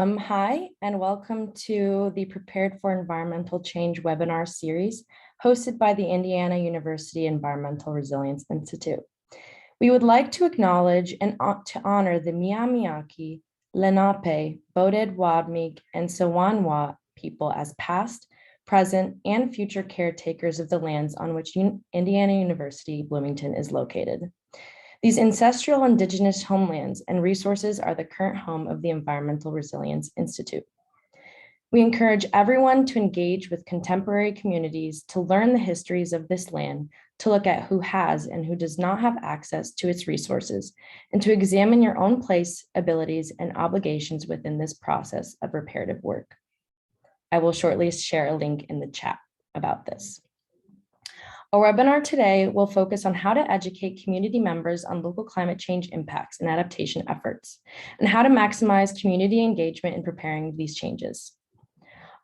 Hi, and welcome to the Prepared for Environmental Change webinar series hosted by the Indiana University Environmental Resilience Institute. We would like to acknowledge and to honor the Miamiaki, Lenape, Boded Wadmig, and Sawanwa people as past, present, and future caretakers of the lands on which Indiana University Bloomington is located. These ancestral indigenous homelands and resources are the current home of the Environmental Resilience Institute. We encourage everyone to engage with contemporary communities to learn the histories of this land, to look at who has and who does not have access to its resources, and to examine your own place, abilities, and obligations within this process of reparative work. I will shortly share a link in the chat about this. Our webinar today will focus on how to educate community members on local climate change impacts and adaptation efforts, and how to maximize community engagement in preparing these changes.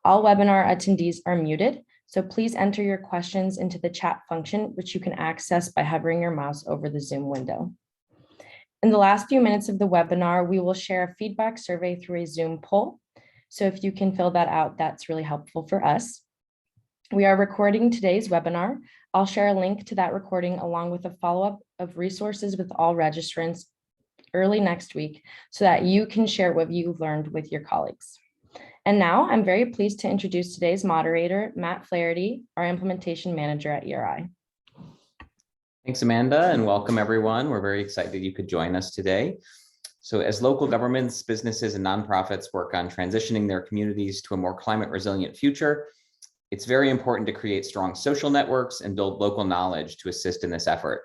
All webinar attendees are muted, so please enter your questions into the chat function, which you can access by hovering your mouse over the Zoom window. In the last few minutes of the webinar, we will share a feedback survey through a Zoom poll. So if you can fill that out, that's really helpful for us. We are recording today's webinar. I'll share a link to that recording along with a follow-up of resources with all registrants early next week so that you can share what you've learned with your colleagues. And now I'm very pleased to introduce today's moderator, Matt Flaherty, our implementation manager at ERI. Thanks, Amanda, and welcome everyone. We're very excited you could join us today. So as local governments, businesses, and nonprofits work on transitioning their communities to a more climate resilient future, it's very important to create strong social networks and build local knowledge to assist in this effort.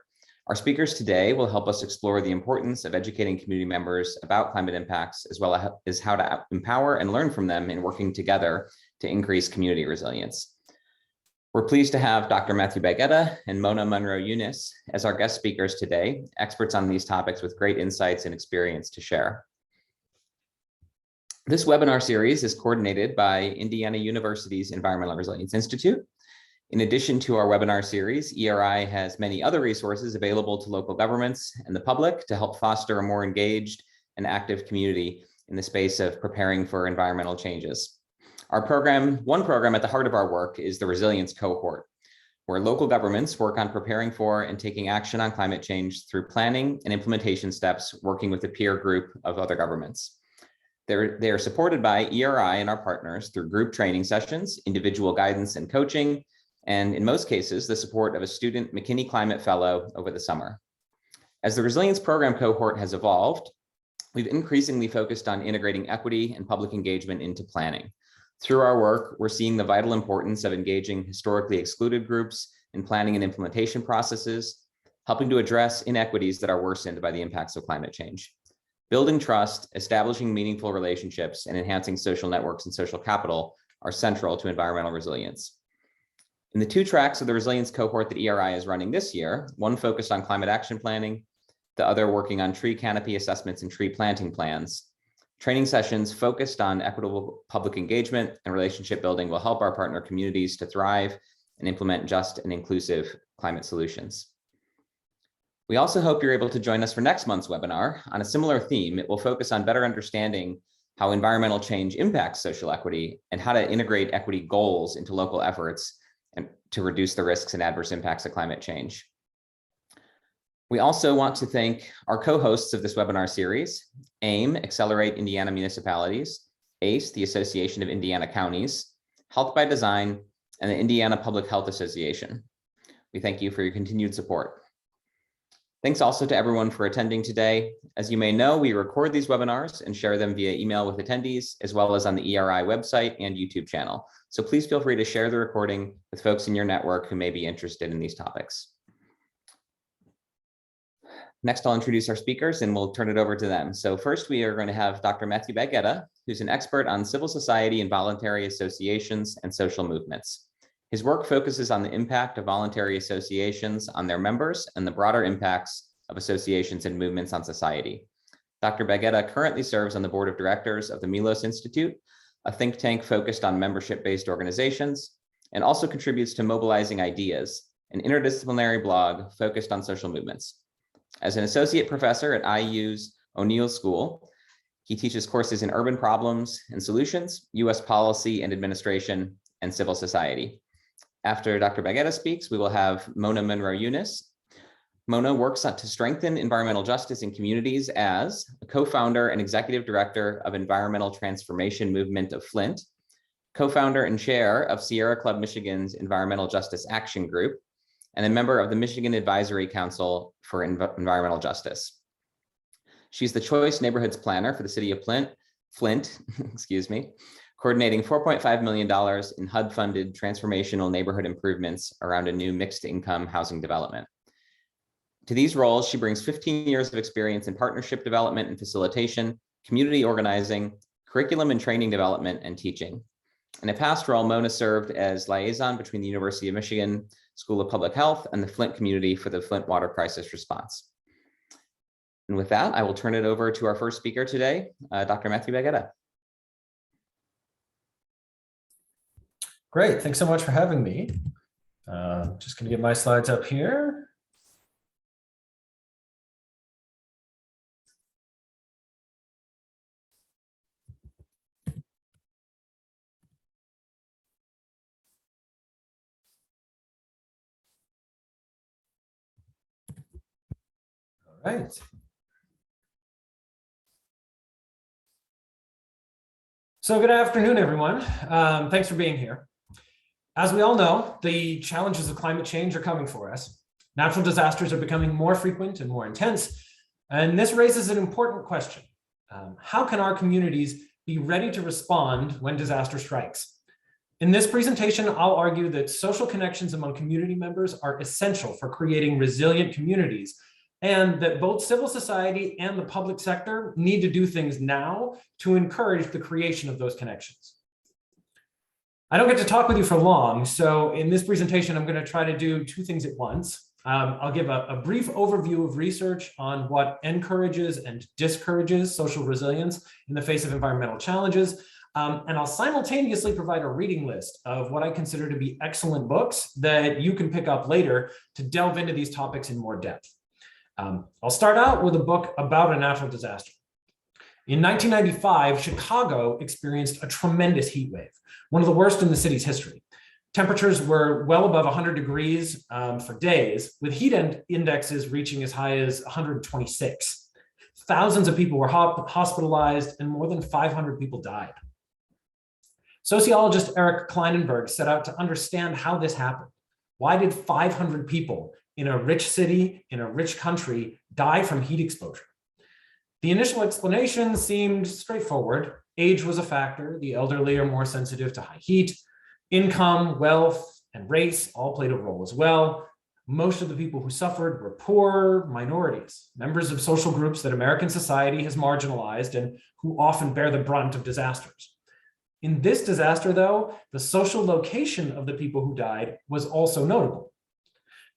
Our speakers today will help us explore the importance of educating community members about climate impacts, as well as how to empower and learn from them in working together to increase community resilience. We're pleased to have Dr. Matthew Baggetta and Monroe-Younis as our guest speakers today, experts on these topics with great insights and experience to share. This webinar series is coordinated by Indiana University's Environmental Resilience Institute. In addition to our webinar series, ERI has many other resources available to local governments and the public to help foster a more engaged and active community in the space of preparing for environmental changes. One program at the heart of our work is the Resilience Cohort, where local governments work on preparing for and taking action on climate change through planning and implementation steps, working with a peer group of other governments. They are supported by ERI and our partners through group training sessions, individual guidance and coaching, and in most cases, the support of a student McKinney Climate Fellow over the summer. As the Resilience Program cohort has evolved, we've increasingly focused on integrating equity and public engagement into planning. Through our work, we're seeing the vital importance of engaging historically excluded groups in planning and implementation processes, helping to address inequities that are worsened by the impacts of climate change. Building trust, establishing meaningful relationships, and enhancing social networks and social capital are central to environmental resilience. In the two tracks of the Resilience Cohort that ERI is running this year, one focused on climate action planning, the other working on tree canopy assessments and tree planting plans. Training sessions focused on equitable public engagement and relationship building will help our partner communities to thrive and implement just and inclusive climate solutions. We also hope you're able to join us for next month's webinar on a similar theme. It will focus on better understanding how environmental change impacts social equity and how to integrate equity goals into local efforts and to reduce the risks and adverse impacts of climate change. We also want to thank our co-hosts of this webinar series, AIM, Accelerate Indiana Municipalities, ACE, the Association of Indiana Counties, Health by Design, and the Indiana Public Health Association. We thank you for your continued support. Thanks also to everyone for attending today. As you may know, we record these webinars and share them via email with attendees, as well as on the ERI website and YouTube channel. So please feel free to share the recording with folks in your network who may be interested in these topics. Next, I'll introduce our speakers and we'll turn it over to them. So first, we are going to have Dr. Matthew Baggetta, who's an expert on civil society and voluntary associations and social movements. His work focuses on the impact of voluntary associations on their members and the broader impacts of associations and movements on society. Dr. Baggetta currently serves on the board of directors of the Milos Institute, a think tank focused on membership-based organizations, and also contributes to Mobilizing Ideas, an interdisciplinary blog focused on social movements. As an associate professor at IU's O'Neill School, He teaches courses in urban problems and solutions, US policy and administration, and civil society. After Dr. Baggetta speaks, we will have Mona Monroe-Younis. Mona works to strengthen environmental justice in communities as a co-founder and executive director of Environmental Transformation Movement of Flint, co-founder and chair of Sierra Club Michigan's Environmental Justice Action Group, and a member of the Michigan Advisory Council for Environmental Justice. She's the Choice Neighborhoods Planner for the city of Flint, coordinating $4.5 million in HUD-funded transformational neighborhood improvements around a new mixed-income housing development. To these roles, she brings 15 years of experience in partnership development and facilitation, community organizing, curriculum and training development, and teaching. In a past role, Mona served as liaison between the University of Michigan School of Public Health and the Flint community for the Flint water crisis response. And with that, I will turn it over to our first speaker today, Dr. Matthew Baggetta. Great, thanks so much for having me. Just gonna get my slides up here. All right. So good afternoon, everyone. Thanks for being here. As we all know, the challenges of climate change are coming for us. Natural disasters are becoming more frequent and more intense. And this raises an important question. How can our communities be ready to respond when disaster strikes? In this presentation, I'll argue that social connections among community members are essential for creating resilient communities, and that both civil society and the public sector need to do things now to encourage the creation of those connections. I don't get to talk with you for long, so in this presentation, I'm going to try to do two things at once. I'll give a brief overview of research on what encourages and discourages social resilience in the face of environmental challenges, and I'll simultaneously provide a reading list of what I consider to be excellent books that you can pick up later to delve into these topics in more depth. I'll start out with a book about a natural disaster. In 1995, Chicago experienced a tremendous heat wave, one of the worst in the city's history. Temperatures were well above 100 degrees for days, with heat indexes reaching as high as 126. Thousands of people were hospitalized and more than 500 people died. Sociologist Eric Kleinenberg set out to understand how this happened. Why did 500 people in a rich city, in a rich country, die from heat exposure? The initial explanation seemed straightforward. Age was a factor. The elderly are more sensitive to high heat. Income, wealth, and race all played a role as well. Most of the people who suffered were poor minorities, members of social groups that American society has marginalized and who often bear the brunt of disasters. In this disaster, though, the social location of the people who died was also notable.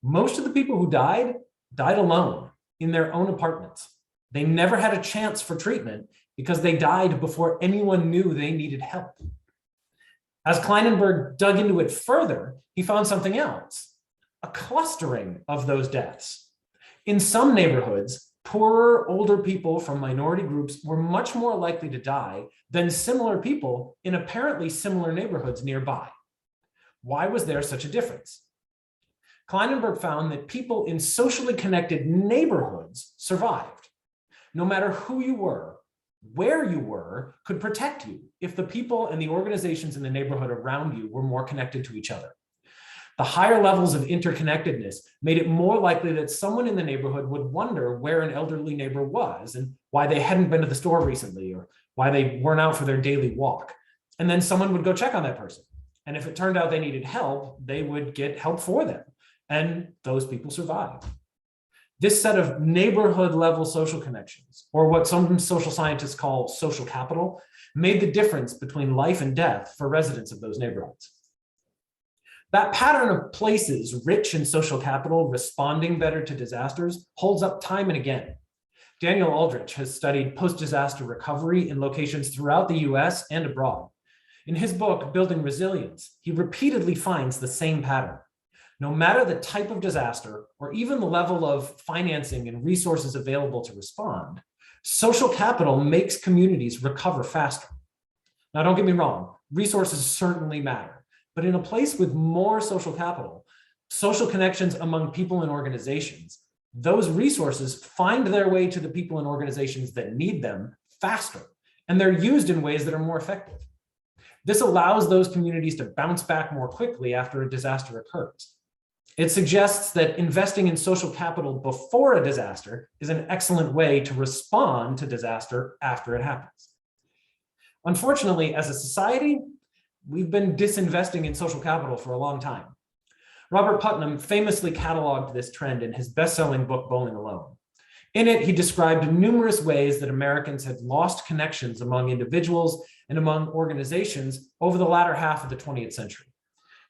Most of the people who died alone in their own apartments. They never had a chance for treatment because they died before anyone knew they needed help. As Kleinenberg dug into it further, he found something else, a clustering of those deaths. In some neighborhoods, poorer, older people from minority groups were much more likely to die than similar people in apparently similar neighborhoods nearby. Why was there such a difference? Kleinenberg found that people in socially connected neighborhoods survived. No matter who you were, where you were could protect you if the people and the organizations in the neighborhood around you were more connected to each other. The higher levels of interconnectedness made it more likely that someone in the neighborhood would wonder where an elderly neighbor was and why they hadn't been to the store recently or why they weren't out for their daily walk. And then someone would go check on that person. And if it turned out they needed help, they would get help for them. And those people survived. This set of neighborhood level social connections, or what some social scientists call social capital, made the difference between life and death for residents of those neighborhoods. That pattern of places rich in social capital responding better to disasters holds up time and again. Daniel Aldrich has studied post-disaster recovery in locations throughout the US and abroad. In his book, Building Resilience, he repeatedly finds the same pattern. No matter the type of disaster or even the level of financing and resources available to respond, Social capital makes communities recover faster. Now, don't get me wrong, resources certainly matter, but in a place with more social capital, social connections among people and organizations, those resources find their way to the people and organizations that need them faster, and they're used in ways that are more effective. This allows those communities to bounce back more quickly after a disaster occurs. It suggests that investing in social capital before a disaster is an excellent way to respond to disaster after it happens. Unfortunately, as a society, we've been disinvesting in social capital for a long time. Robert Putnam famously cataloged this trend in his best-selling book, Bowling Alone. In it, he described numerous ways that Americans had lost connections among individuals and among organizations over the latter half of the 20th century.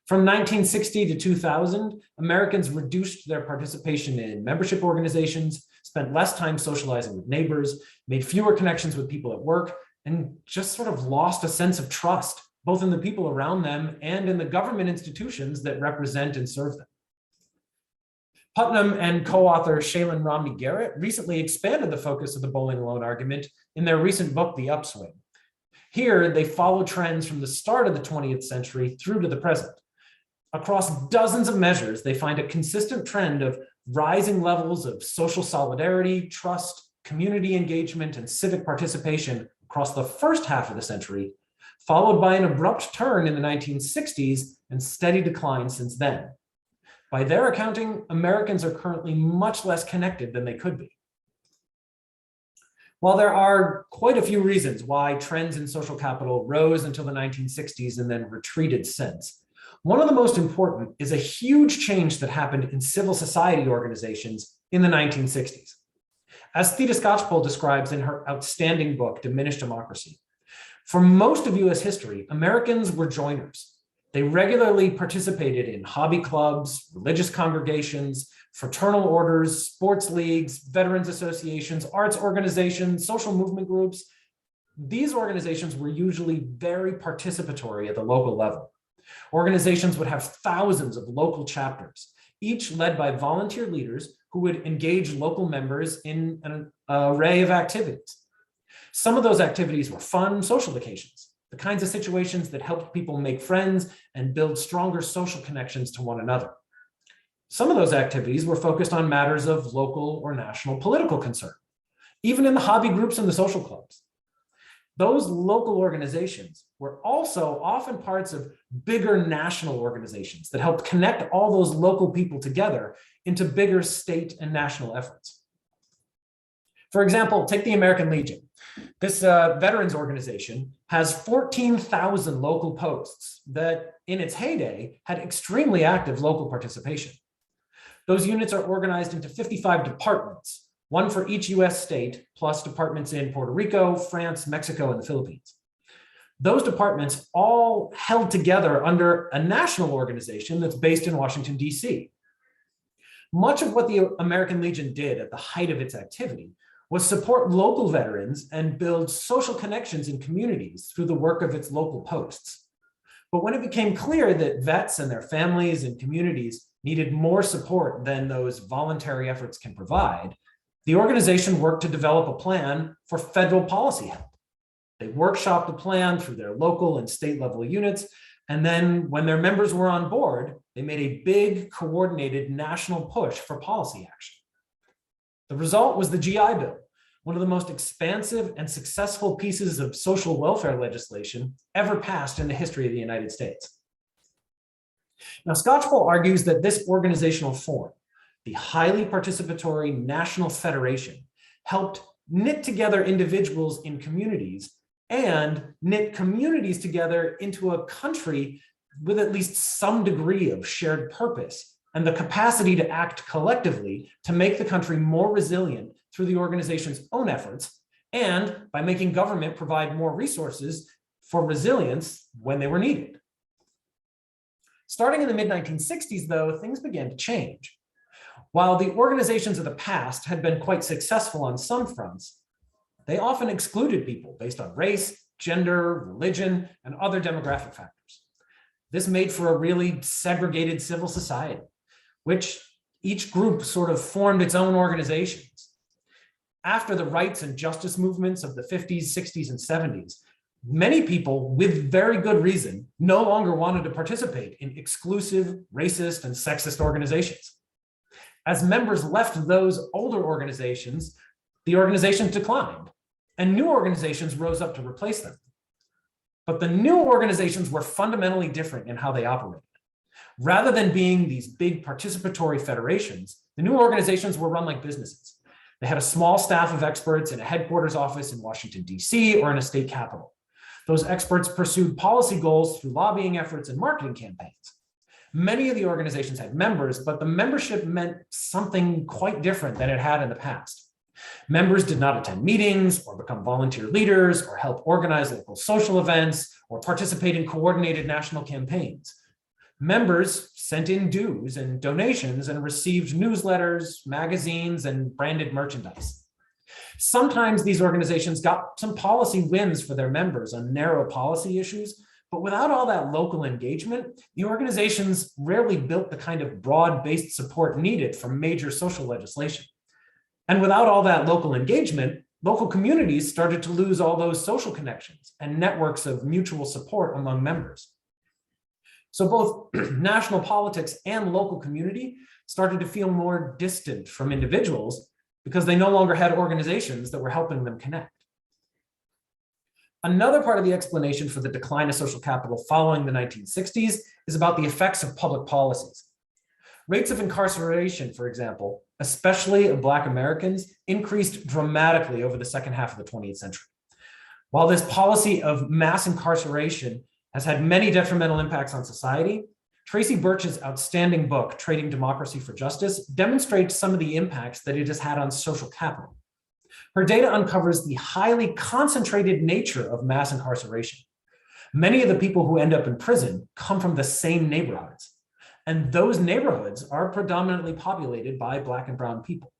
From 1960 to 2000, Americans reduced their participation in membership organizations, spent less time socializing with neighbors, made fewer connections with people at work, and just sort of lost a sense of trust, both in the people around them and in the government institutions that represent and serve them. Putnam and co-author Shaylin Romney Garrett recently expanded the focus of the Bowling Alone argument in their recent book, The Upswing. Here, they follow trends from the start of the 20th century through to the present. Across dozens of measures, they find a consistent trend of rising levels of social solidarity, trust, community engagement, and civic participation across the first half of the century, followed by an abrupt turn in the 1960s and steady decline since then. By their accounting, Americans are currently much less connected than they could be. While there are quite a few reasons why trends in social capital rose until the 1960s and then retreated since, one of the most important is a huge change that happened in civil society organizations in the 1960s. As Theda Skocpol describes in her outstanding book, Diminished Democracy, for most of US history, Americans were joiners. They regularly participated in hobby clubs, religious congregations, fraternal orders, sports leagues, veterans associations, arts organizations, social movement groups. These organizations were usually very participatory at the local level. Organizations would have thousands of local chapters, each led by volunteer leaders who would engage local members in an array of activities. Some of those activities were fun social occasions, the kinds of situations that helped people make friends and build stronger social connections to one another. Some of those activities were focused on matters of local or national political concern, even in the hobby groups and the social clubs. Those local organizations were also often parts of bigger national organizations that helped connect all those local people together into bigger state and national efforts. For example, take the American Legion. This veterans organization has 14,000 local posts that in its heyday had extremely active local participation. Those units are organized into 55 departments, one for each US state, plus departments in Puerto Rico, France, Mexico, and the Philippines. Those departments all held together under a national organization that's based in Washington, DC. Much of what the American Legion did at the height of its activity was support local veterans and build social connections in communities through the work of its local posts. But when it became clear that vets and their families and communities needed more support than those voluntary efforts can provide, the organization worked to develop a plan for federal policy help. They workshopped the plan through their local and state level units, and then when their members were on board, they made a big coordinated national push for policy action. The result was the GI Bill, one of the most expansive and successful pieces of social welfare legislation ever passed in the history of the United States. Now, Skocpol argues that this organizational form, the highly participatory National Federation, helped knit together individuals in communities and knit communities together into a country with at least some degree of shared purpose and the capacity to act collectively to make the country more resilient through the organization's own efforts and by making government provide more resources for resilience when they were needed. Starting in the mid-1960s, though, things began to change. While the organizations of the past had been quite successful on some fronts, they often excluded people based on race, gender, religion, and other demographic factors. This made for a really segregated civil society, which each group sort of formed its own organizations. after the rights and justice movements of the 50s, 60s, and 70s, many people with very good reason no longer wanted to participate in exclusive, racist, and sexist organizations. As members left those older organizations, the organizations declined, and new organizations rose up to replace them. But the new organizations were fundamentally different in how they operated. Rather than being these big participatory federations, the new organizations were run like businesses. They had a small staff of experts in a headquarters office in Washington, D.C., or in a state capital. Those experts pursued policy goals through lobbying efforts and marketing campaigns. Many of the organizations had members, but the membership meant something quite different than it had in the past. Members did not attend meetings or become volunteer leaders or help organize local social events or participate in coordinated national campaigns. Members sent in dues and donations and received newsletters, magazines, and branded merchandise. Sometimes these organizations got some policy wins for their members on narrow policy issues, but without all that local engagement, the organizations rarely built the kind of broad-based support needed for major social legislation. And without all that local engagement, local communities started to lose all those social connections and networks of mutual support among members. So both national politics and local community started to feel more distant from individuals because they no longer had organizations that were helping them connect. Another part of the explanation for the decline of social capital following the 1960s is about the effects of public policies. Rates of incarceration, for example, especially of Black Americans, increased dramatically over the second half of the 20th century. While this policy of mass incarceration has had many detrimental impacts on society, Tracy Birch's outstanding book, Trading Democracy for Justice, demonstrates some of the impacts that it has had on social capital. Her data uncovers the highly concentrated nature of mass incarceration. Many of the people who end up in prison come from the same neighborhoods, and those neighborhoods are predominantly populated by Black and brown people.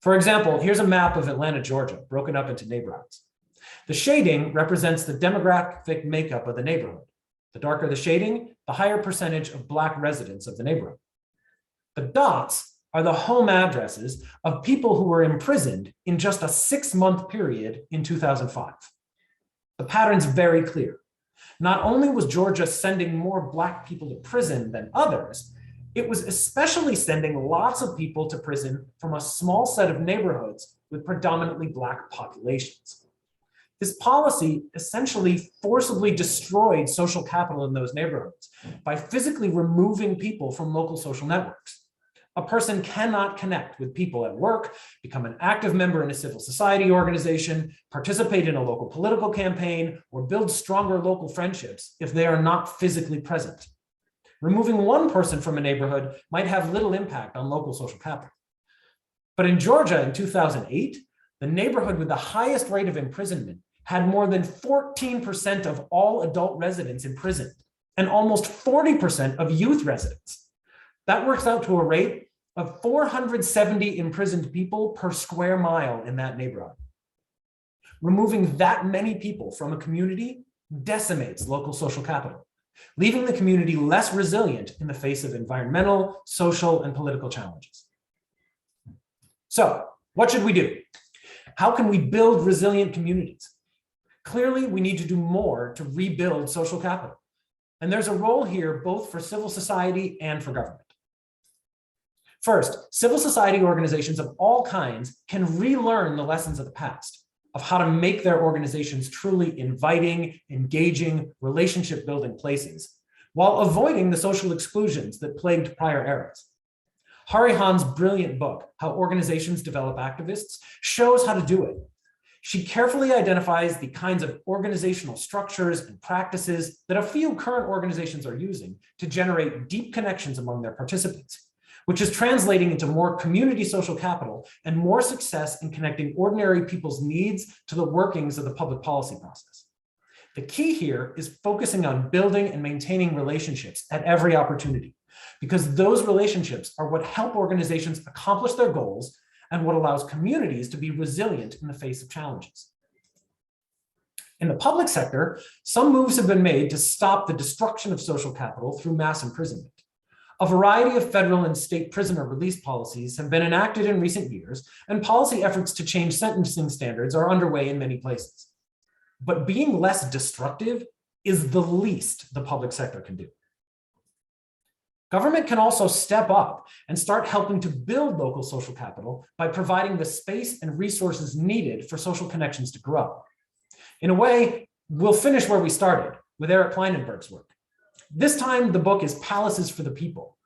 For example, here's a map of Atlanta, Georgia, broken up into neighborhoods. The shading represents the demographic makeup of the neighborhood. The darker the shading, the higher percentage of Black residents of the neighborhood. The dots are the home addresses of people who were imprisoned in just a 6-month period in 2005. The pattern's very clear. Not only was Georgia sending more Black people to prison than others, it was especially sending lots of people to prison from a small set of neighborhoods with predominantly Black populations. This policy essentially forcibly destroyed social capital in those neighborhoods by physically removing people from local social networks. A person cannot connect with people at work, become an active member in a civil society organization, participate in a local political campaign, or build stronger local friendships if they are not physically present. Removing one person from a neighborhood might have little impact on local social capital. But in Georgia in 2008, the neighborhood with the highest rate of imprisonment had more than 14% of all adult residents imprisoned and almost 40% of youth residents. That works out to a rate of 470 imprisoned people per square mile in that neighborhood. Removing that many people from a community decimates local social capital, leaving the community less resilient in the face of environmental, social, and political challenges. So, what should we do? How can we build resilient communities? Clearly, we need to do more to rebuild social capital. And there's a role here both for civil society and for government. First, civil society organizations of all kinds can relearn the lessons of the past, of how to make their organizations truly inviting, engaging, relationship-building places, while avoiding the social exclusions that plagued prior eras. Hari Han's brilliant book, How Organizations Develop Activists, shows how to do it. She carefully identifies the kinds of organizational structures and practices that a few current organizations are using to generate deep connections among their participants, which is translating into more community social capital and more success in connecting ordinary people's needs to the workings of the public policy process. The key here is focusing on building and maintaining relationships at every opportunity, because those relationships are what help organizations accomplish their goals and what allows communities to be resilient in the face of challenges. In the public sector, some moves have been made to stop the destruction of social capital through mass imprisonment. A variety of federal and state prisoner release policies have been enacted in recent years, and policy efforts to change sentencing standards are underway in many places. But being less destructive is the least the public sector can do. Government can also step up and start helping to build local social capital by providing the space and resources needed for social connections to grow. In a way, we'll finish where we started with Eric Kleinenberg's work. This time, the book is Palaces for the People.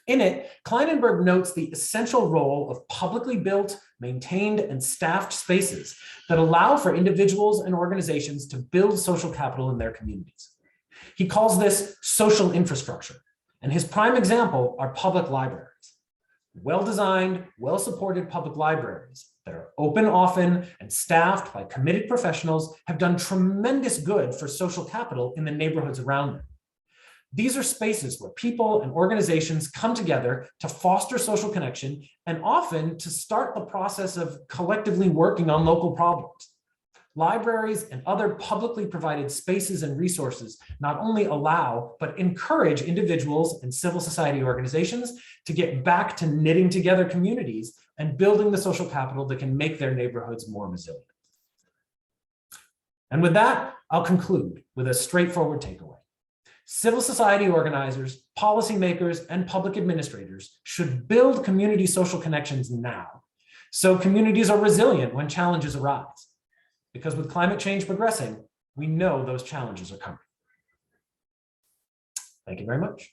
In it, Kleinenberg notes the essential role of publicly built, maintained, and staffed spaces that allow for individuals and organizations to build social capital in their communities. He calls this social infrastructure, and his prime example are public libraries. Well-designed, well-supported public libraries that are open often and staffed by committed professionals have done tremendous good for social capital in the neighborhoods around them. These are spaces where people and organizations come together to foster social connection and often to start the process of collectively working on local problems. Libraries and other publicly provided spaces and resources not only allow, but encourage individuals and civil society organizations to get back to knitting together communities and building the social capital that can make their neighborhoods more resilient. And with that, I'll conclude with a straightforward takeaway. Civil society organizers, policymakers, and public administrators should build community social connections now, so communities are resilient when challenges arise. Because with climate change progressing, we know those challenges are coming. Thank you very much.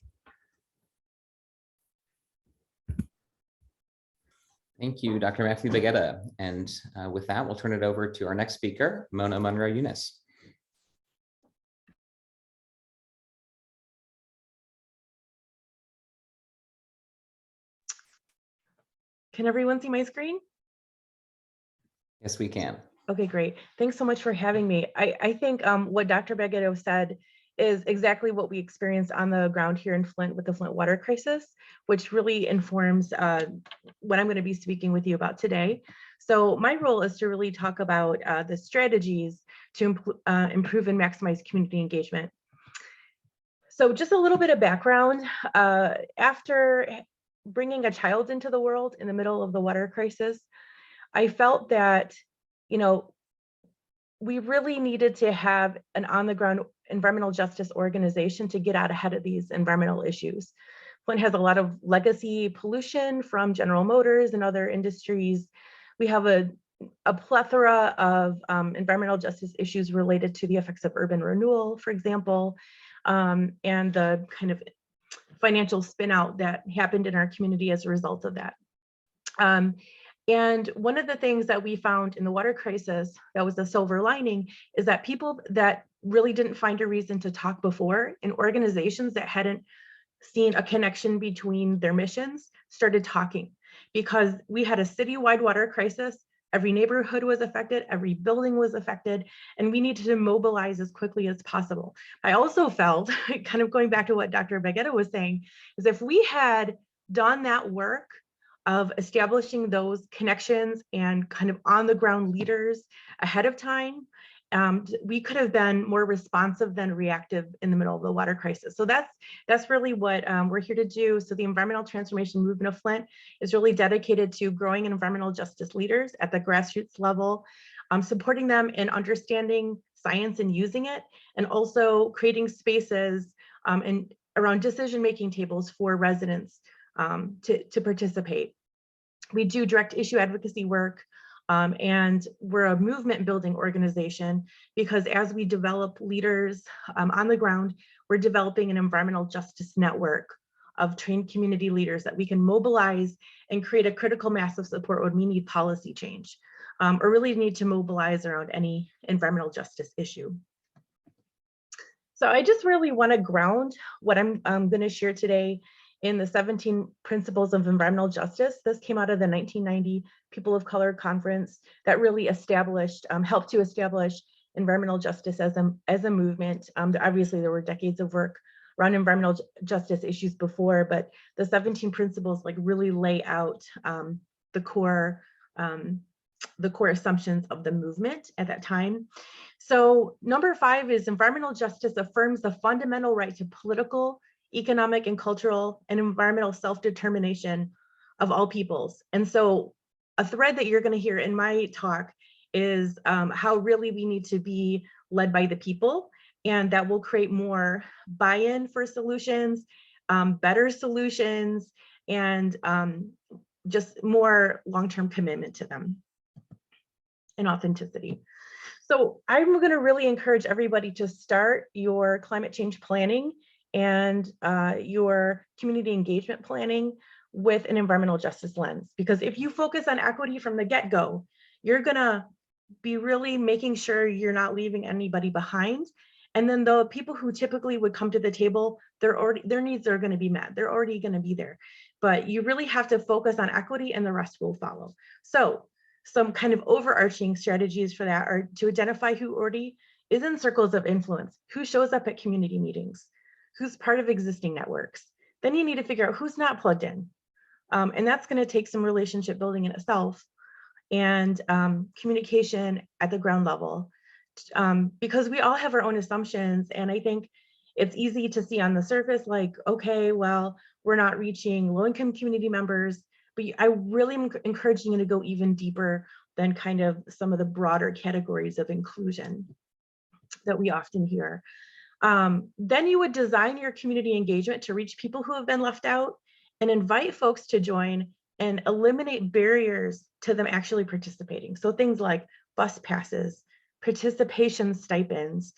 Thank you, Dr. Matthew Baggetta. And with that, we'll turn it over to our next speaker, Mona Monroe-Younis. Can everyone see my screen? Yes, we can. Okay, great. Thanks so much for having me. I think what Dr. Baggetta said is exactly what we experienced on the ground here in Flint with the Flint water crisis, which really informs what I'm going to be speaking with you about today. So my role is to really talk about the strategies to improve and maximize community engagement. So just a little bit of background. After bringing a child into the world in the middle of the water crisis, I felt that, you know, we really needed to have an on-the-ground environmental justice organization to get out ahead of these environmental issues. Flint has a lot of legacy pollution from General Motors and other industries. We have a plethora of environmental justice issues related to the effects of urban renewal, for example, and the kind of financial spin out that happened in our community as a result of that. And one of the things that we found in the water crisis that was the silver lining is that people that really didn't find a reason to talk before, and organizations that hadn't seen a connection between their missions started talking, because we had a citywide water crisis. Every neighborhood was affected, every building was affected, and we needed to mobilize as quickly as possible. I also felt, kind of going back to what Dr. Baggetta was saying, is if we had done that work of establishing those connections and kind of on the ground leaders ahead of time, we could have been more responsive than reactive in the middle of the water crisis. So that's really what we're here to do. So the Environmental Transformation Movement of Flint is really dedicated to growing environmental justice leaders at the grassroots level, supporting them in understanding science and using it, and also creating spaces and around decision-making tables for residents to participate. We do direct issue advocacy work, and we're a movement building organization, because as we develop leaders on the ground, we're developing an environmental justice network of trained community leaders that we can mobilize and create a critical mass of support when we need policy change, or really need to mobilize around any environmental justice issue. So I just really want to ground what I'm going to share today in the 17 Principles of Environmental Justice. This came out of the 1990 People of Color Conference that really established, helped to establish environmental justice as a movement. Obviously, there were decades of work around environmental justice issues before, but the 17 principles like really lay out the core assumptions of the movement at that time. So number 5 is environmental justice affirms the fundamental right to political, economic and cultural and environmental self-determination of all peoples. And so a thread that you're going to hear in my talk is how really we need to be led by the people, and that will create more buy-in for solutions, better solutions, and just more long-term commitment to them and authenticity. So I'm going to really encourage everybody to start your climate change planning and your community engagement planning with an environmental justice lens. Because if you focus on equity from the get-go, you're going to be really making sure you're not leaving anybody behind. And then the people who typically would come to the table, their needs are going to be met. They're already going to be there. But you really have to focus on equity, and the rest will follow. So some kind of overarching strategies for that are to identify who already is in circles of influence, who shows up at community meetings, who's part of existing networks. Then you need to figure out who's not plugged in. And that's going to take some relationship building in itself, and communication at the ground level, because we all have our own assumptions. And I think it's easy to see on the surface, like, okay, well, we're not reaching low-income community members, but I really am encouraging you to go even deeper than kind of some of the broader categories of inclusion that we often hear. Then you would design your community engagement to reach people who have been left out, and invite folks to join and eliminate barriers to them actually participating. So things like bus passes, participation stipends,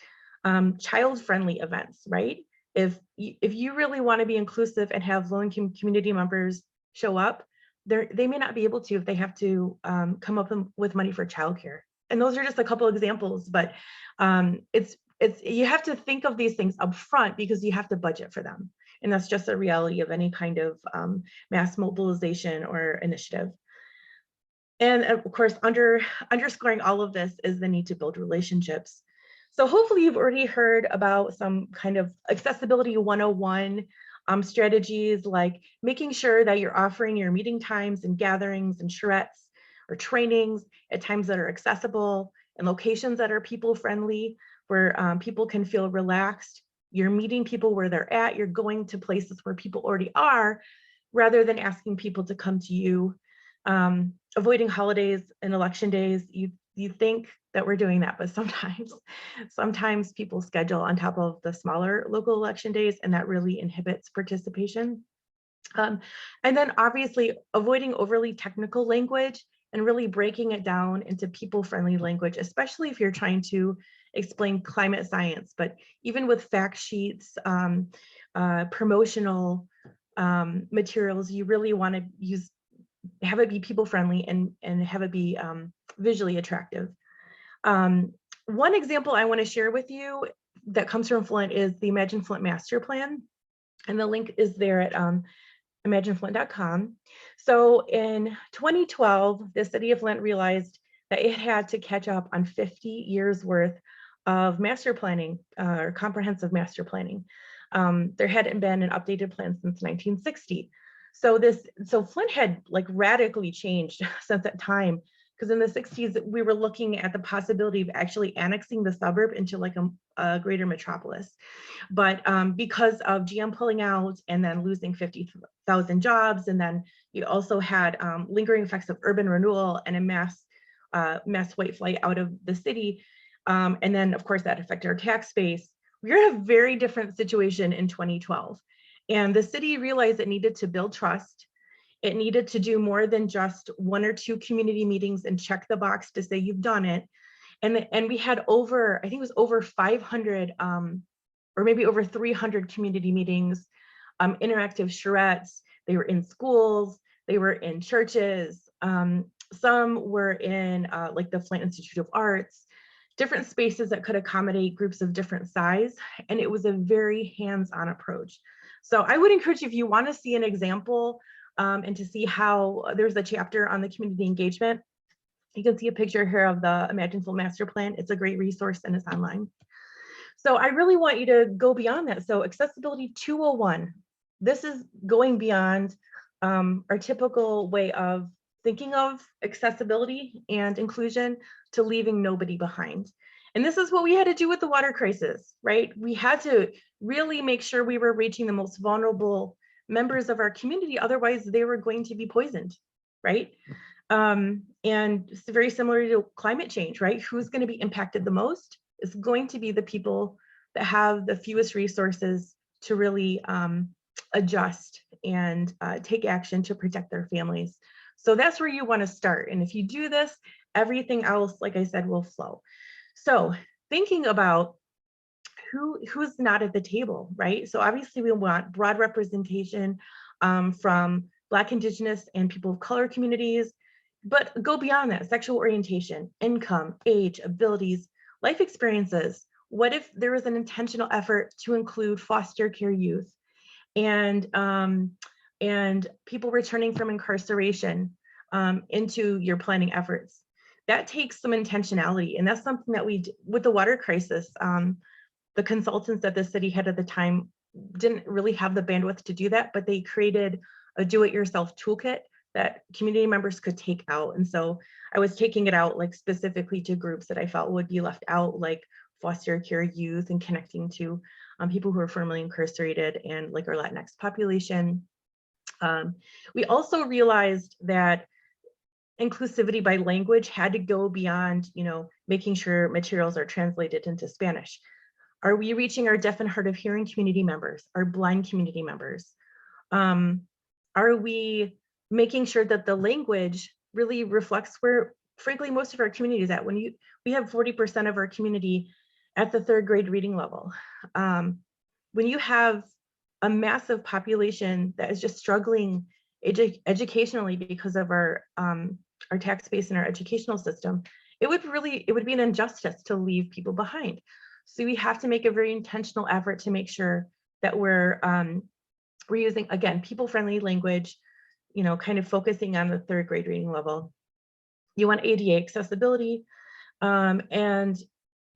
child-friendly events, right? If you really want to be inclusive and have low-income community members show up, they may not be able to if they have to come up with money for childcare. And those are just a couple examples, but you have to think of these things up front because you have to budget for them. And that's just a reality of any kind of mass mobilization or initiative. And of course, underscoring all of this is the need to build relationships. So hopefully you've already heard about some kind of accessibility 101 strategies, like making sure that you're offering your meeting times and gatherings and charrettes or trainings at times that are accessible and locations that are people friendly, where people can feel relaxed. You're meeting people where they're at. You're going to places where people already are, rather than asking people to come to you. Avoiding holidays and election days. You think that we're doing that, but sometimes people schedule on top of the smaller local election days, and that really inhibits participation. And then obviously avoiding overly technical language and really breaking it down into people-friendly language, especially if you're trying to explain climate science. But even with fact sheets, promotional materials, you really want to have it be people-friendly and have it be visually attractive. One example I want to share with you that comes from Flint is the Imagine Flint Master Plan. And the link is there at imagineflint.com. So in 2012, the city of Flint realized that it had to catch up on 50 years worth of master planning or comprehensive master planning. There hadn't been an updated plan since 1960. So Flint had like radically changed since that time, because in the 60s, we were looking at the possibility of actually annexing the suburb into like a greater metropolis. But because of GM pulling out and then losing 50,000 jobs, and then you also had lingering effects of urban renewal and a mass white flight out of the city. And then of course that affected our tax base. We're in a very different situation in 2012. And the city realized it needed to build trust. It needed to do more than just 1 or 2 community meetings and check the box to say you've done it. And we had over, I think it was over 500 or maybe over 300 community meetings, interactive charrettes. They were in schools, they were in churches. Some were in like the Flint Institute of Arts, different spaces that could accommodate groups of different size. And it was a very hands-on approach. So I would encourage you, if you want to see an example and to see how there's a chapter on the community engagement, you can see a picture here of the Imagine Flint Master Plan. It's a great resource and it's online. So I really want you to go beyond that. So accessibility 201, this is going beyond our typical way of thinking of accessibility and inclusion to leaving nobody behind. And this is what we had to do with the water crisis, right? We had to really make sure we were reaching the most vulnerable members of our community. Otherwise, they were going to be poisoned, right? And it's very similar to climate change, right? Who's going to be impacted the most? It's going to be the people that have the fewest resources to really adjust and take action to protect their families. So that's where you want to start. And if you do this, everything else, like I said, will flow. So thinking about who's not at the table, right? So obviously we want broad representation from Black, Indigenous, and people of color communities, but go beyond that: sexual orientation, income, age, abilities, life experiences. What if there was an intentional effort to include foster care youth and people returning from incarceration into your planning efforts? That takes some intentionality, and that's something that we, with the water crisis, the consultants that the city had at the time didn't really have the bandwidth to do that, but they created a do-it-yourself toolkit that community members could take out. And so I was taking it out like specifically to groups that I felt would be left out, like foster care youth, and connecting to people who are formerly incarcerated and like our Latinx population. We also realized that inclusivity by language had to go beyond, making sure materials are translated into Spanish. Are we reaching our deaf and hard of hearing community members, our blind community members? Are we making sure that the language really reflects where, frankly, most of our community is at? We have 40% of our community at the 3rd grade reading level. When you have a massive population that is just struggling educationally because of our tax base and our educational system, it would be an injustice to leave people behind. So we have to make a very intentional effort to make sure that we're using, again, people-friendly language, kind of focusing on the 3rd grade reading level. You want ADA accessibility, and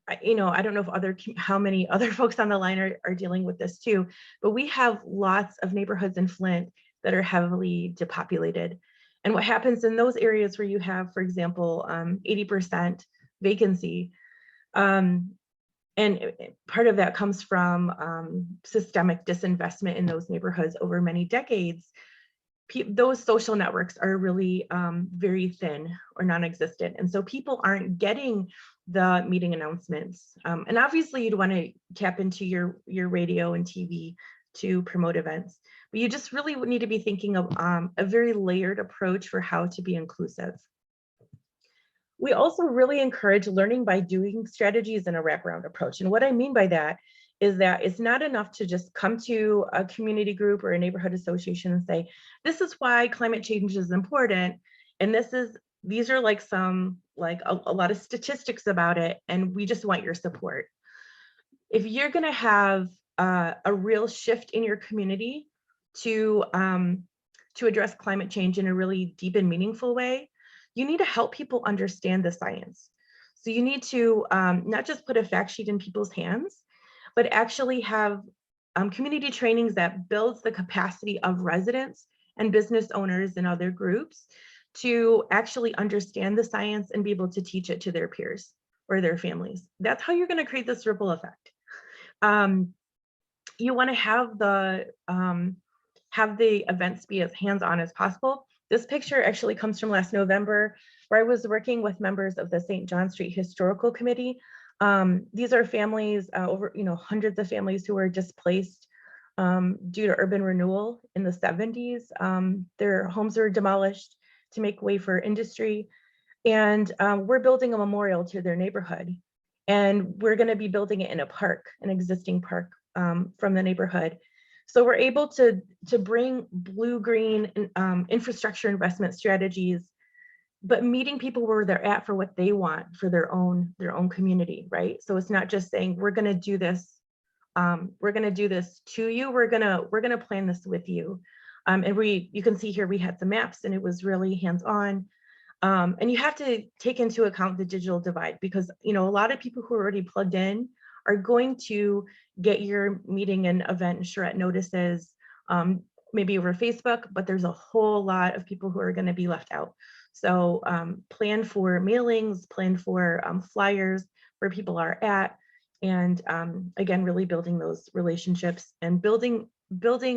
I don't know how many other folks on the line are dealing with this too, but we have lots of neighborhoods in Flint that are heavily depopulated. And what happens in those areas where you have, for example, 80% vacancy, and part of that comes from systemic disinvestment in those neighborhoods over many decades, those social networks are really very thin or non-existent. And so people aren't getting the meeting announcements. And obviously you'd want to tap into your radio and TV to promote events, but you just really need to be thinking of a very layered approach for how to be inclusive. We also really encourage learning by doing strategies in a wraparound approach. And what I mean by that is that it's not enough to just come to a community group or a neighborhood association and say, this is why climate change is important. And these are like a lot of statistics about it, and we just want your support. If you're gonna have a real shift in your community to address climate change in a really deep and meaningful way, you need to help people understand the science. So you need to not just put a fact sheet in people's hands, but actually have community trainings that builds the capacity of residents and business owners and other groups to actually understand the science and be able to teach it to their peers or their families. That's how you're going to create this ripple effect. You want to have the events be as hands-on as possible. This picture actually comes from last November, where I was working with members of the St. John Street Historical Committee. These are families, over hundreds of families who were displaced due to urban renewal in the 70s. Their homes were demolished to make way for industry. And we're building a memorial to their neighborhood. And we're going to be building it in a park, an existing park from the neighborhood. So we're able to bring blue-green infrastructure investment strategies, but meeting people where they're at for what they want for their own community, right? So it's not just saying we're going to do this, to you. We're gonna plan this with you. And you can see here we had some maps, and it was really hands-on. And you have to take into account the digital divide, because a lot of people who are already plugged in are going to get your meeting and event and charrette notices, maybe over Facebook, but there's a whole lot of people who are going to be left out. So plan for mailings, plan for flyers, where people are at, and again, really building those relationships and building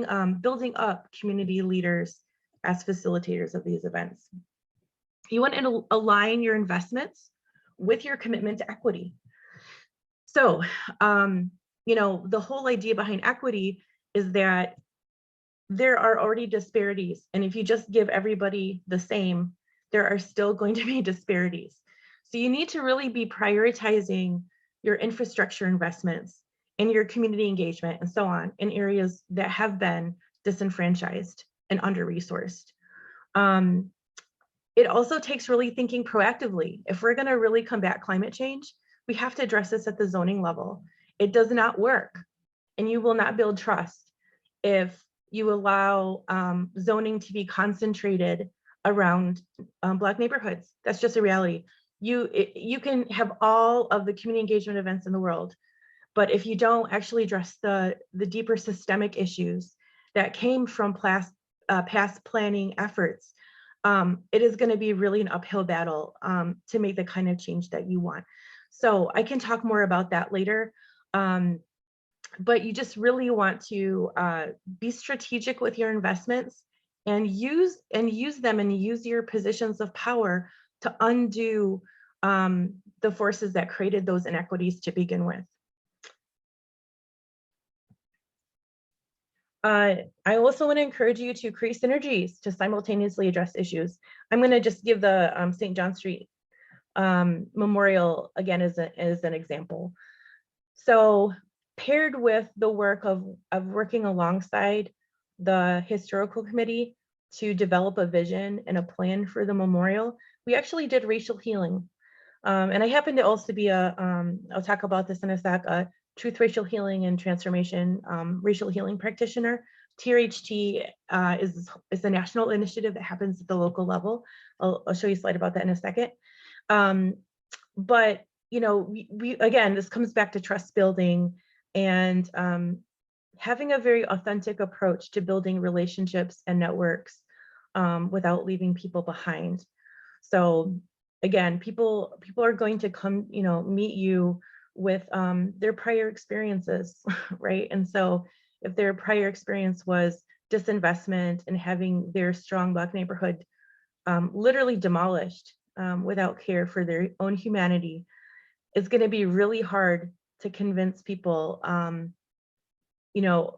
up community leaders as facilitators of these events. You want to align your investments with your commitment to equity. So, you know, the whole idea behind equity is that there are already disparities. And if you just give everybody the same, there are still going to be disparities. So you need to really be prioritizing your infrastructure investments and your community engagement and so on in areas that have been disenfranchised and under-resourced. It also takes really thinking proactively. If we're going to really combat climate change, we have to address this at the zoning level. It does not work, and you will not build trust if you allow zoning to be concentrated around Black neighborhoods. That's just a reality. You can have all of the community engagement events in the world, but if you don't actually address the deeper systemic issues that came from past planning efforts, it is going to be really an uphill battle to make the kind of change that you want. So I can talk more about that later. But you just really want to be strategic with your investments and use them and use your positions of power to undo the forces that created those inequities to begin with. I also want to encourage you to create synergies to simultaneously address issues. I'm going to just give the St. John Street Memorial again as an example. So paired with the work of working alongside the historical committee to develop a vision and a plan for the memorial, we actually did racial healing. And I happen to also be I'll talk about this in a sec, a truth, racial healing and transformation racial healing practitioner. TRHT is a national initiative that happens at the local level. I'll show you a slide about that in a second. But you know, we again, this comes back to trust building and having a very authentic approach to building relationships and networks without leaving people behind. So again, people are going to come, you know, meet you with their prior experiences, right? And so if their prior experience was disinvestment and having their strong Black neighborhood literally demolished without care for their own humanity, it's going to be really hard to convince people. You know,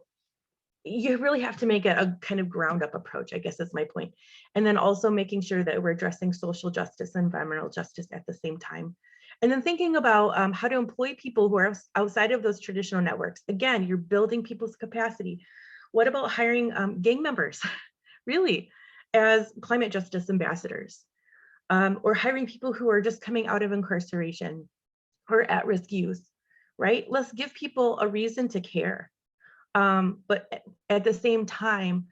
you really have to make it a kind of ground up approach, I guess is my point. And then also making sure that we're addressing social justice and environmental justice at the same time. And then thinking about how to employ people who are outside of those traditional networks. Again, you're building people's capacity. What about hiring gang members, really, as climate justice ambassadors? Or hiring people who are just coming out of incarceration or at-risk youth, right? Let's give people a reason to care. But at the same time,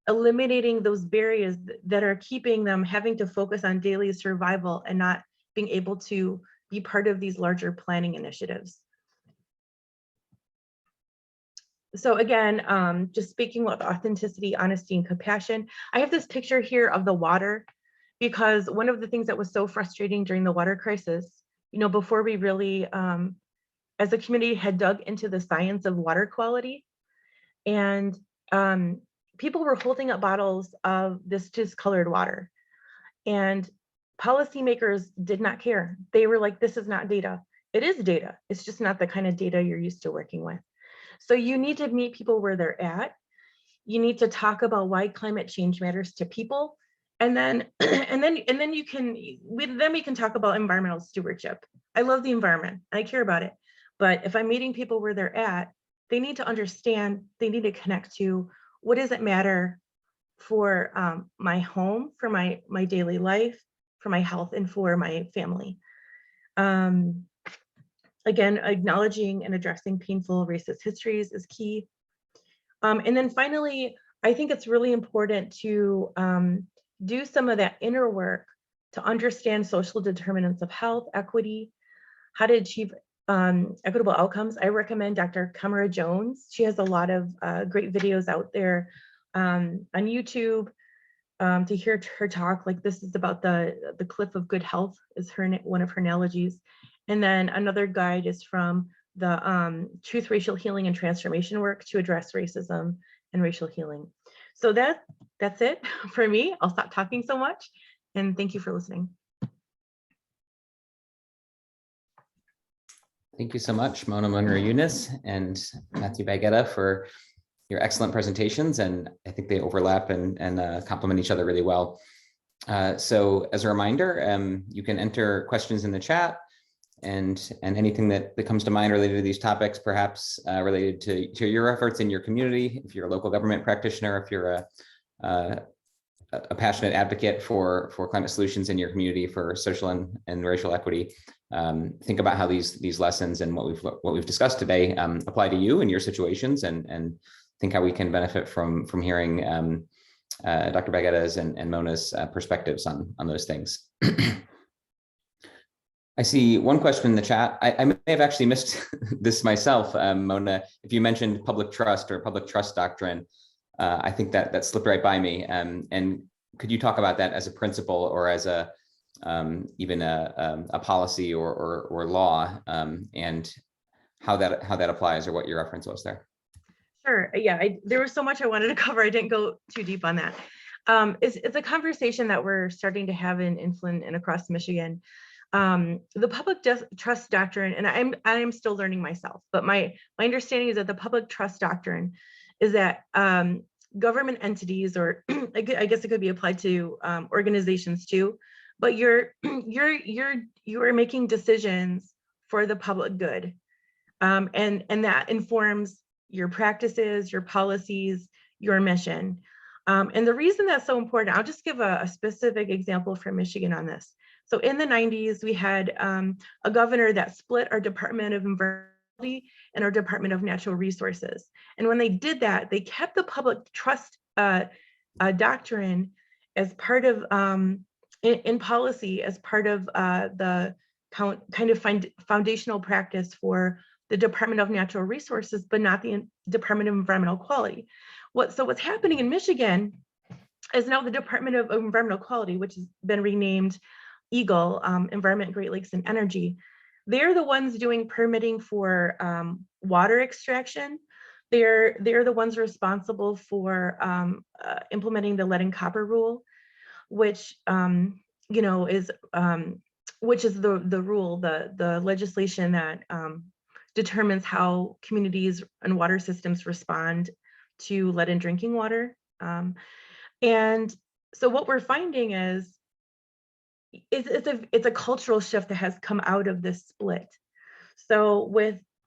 eliminating those barriers that are keeping them having to focus on daily survival and not being able to be part of these larger planning initiatives. So again, just speaking with authenticity, honesty, and compassion. I have this picture here of the water because one of the things that was so frustrating during the water crisis, you know, before we really, as a community, had dug into the science of water quality, and people were holding up bottles of this discolored water, and policymakers did not care. They were like, this is not data. It is data. It's just not the kind of data you're used to working with. So you need to meet people where they're at. You need to talk about why climate change matters to people. And then we can talk about environmental stewardship. I love the environment. I care about it. But if I'm meeting people where they're at, they need to understand, they need to connect to what does it matter for my home, for my daily life, for my health, and for my family. Again, acknowledging and addressing painful racist histories is key. And then finally, I think it's really important to do some of that inner work to understand social determinants of health, equity, how to achieve equitable outcomes. I recommend Dr. Kamara Jones. She has a lot of great videos out there on YouTube to hear her talk. Like, this is about the cliff of good health is one of her analogies. And then another guide is from the Truth, Racial Healing and Transformation Work to Address Racism and Racial Healing. So that's it for me. I'll stop talking so much, and thank you for listening. Thank you so much, Mona Monroe-Younis and Matthew Baggetta, for your excellent presentations. And I think they overlap and complement each other really well. So as a reminder, you can enter questions in the chat, and anything that comes to mind related to these topics, perhaps related to your efforts in your community, if you're a local government practitioner, if you're a passionate advocate for climate solutions in your community for social and racial equity. Think about how these lessons and what we've discussed today apply to you and your situations, and think how we can benefit from hearing Dr. Baggetta's and Mona's perspectives on those things. I see one question in the chat. I may have actually missed this myself, Mona. If you mentioned public trust or public trust doctrine, I think that slipped right by me. And could you talk about that as a principle or as even a policy or law, and how that applies, or what your reference was there? Sure. Yeah, there was so much I wanted to cover. I didn't go too deep on that. It's a conversation that we're starting to have in Flint and across Michigan. The public trust doctrine, and I am still learning myself, but my understanding is that the public trust doctrine is that government entities, or I guess it could be applied to organizations too, but you're making decisions for the public good, and that informs your practices, your policies, your mission. And the reason that's so important, I'll just give a specific example from Michigan on this. So in the 90s, we had a governor that split our Department of Environmental and our Department of Natural Resources. And when they did that, they kept the public trust doctrine as part of, in policy, as part of the kind of foundational practice for the Department of Natural Resources, but not the Department of Environmental Quality. So what's happening in Michigan is now the Department of Environmental Quality, which has been renamed EGLE, Environment, Great Lakes, and Energy. They're the ones doing permitting for water extraction. They're the ones responsible for implementing the lead and copper rule, which is the rule, the legislation that determines how communities and water systems respond to lead in drinking water. And so what we're finding is it's a cultural shift that has come out of this split. So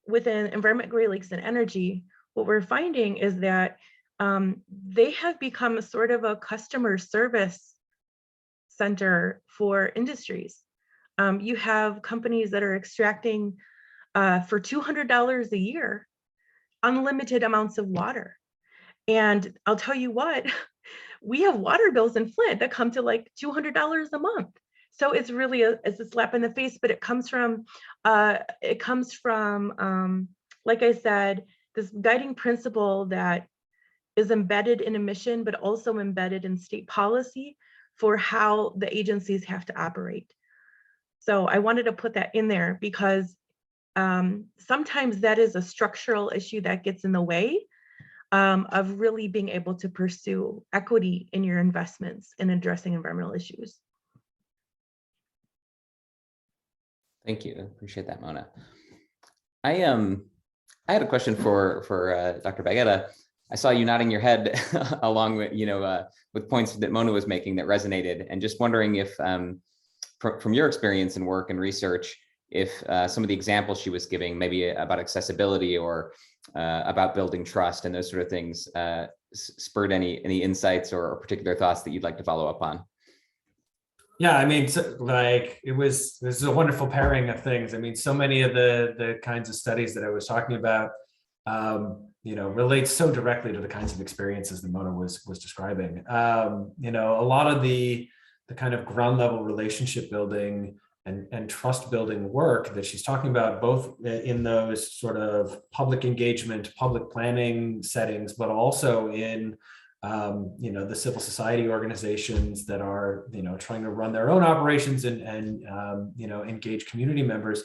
within Environment, Great Lakes, and Energy, what we're finding is that they have become sort of a customer service center for industries. You have companies that are extracting for $200 a year, unlimited amounts of water. And I'll tell you what, we have water bills in Flint that come to like $200 a month. So it's really it's a slap in the face, but it comes from, like I said, this guiding principle that is embedded in a mission, but also embedded in state policy for how the agencies have to operate. So I wanted to put that in there because sometimes that is a structural issue that gets in the way of really being able to pursue equity in your investments in addressing environmental issues. Thank you. Appreciate that, Mona. I had a question for Dr. Baggetta. I saw you nodding your head along with with points that Mona was making that resonated, and just wondering if from your experience and work and research, if some of the examples she was giving, maybe about accessibility or about building trust and those sort of things, spurred any insights or particular thoughts that you'd like to follow up on. Yeah, I mean, this is a wonderful pairing of things. I mean, so many of the kinds of studies that I was talking about, relate so directly to the kinds of experiences that Mona was describing. A lot of the kind of ground level relationship building and trust building work that she's talking about, both in those sort of public engagement, public planning settings, but also in the civil society organizations that are trying to run their own operations and engage community members.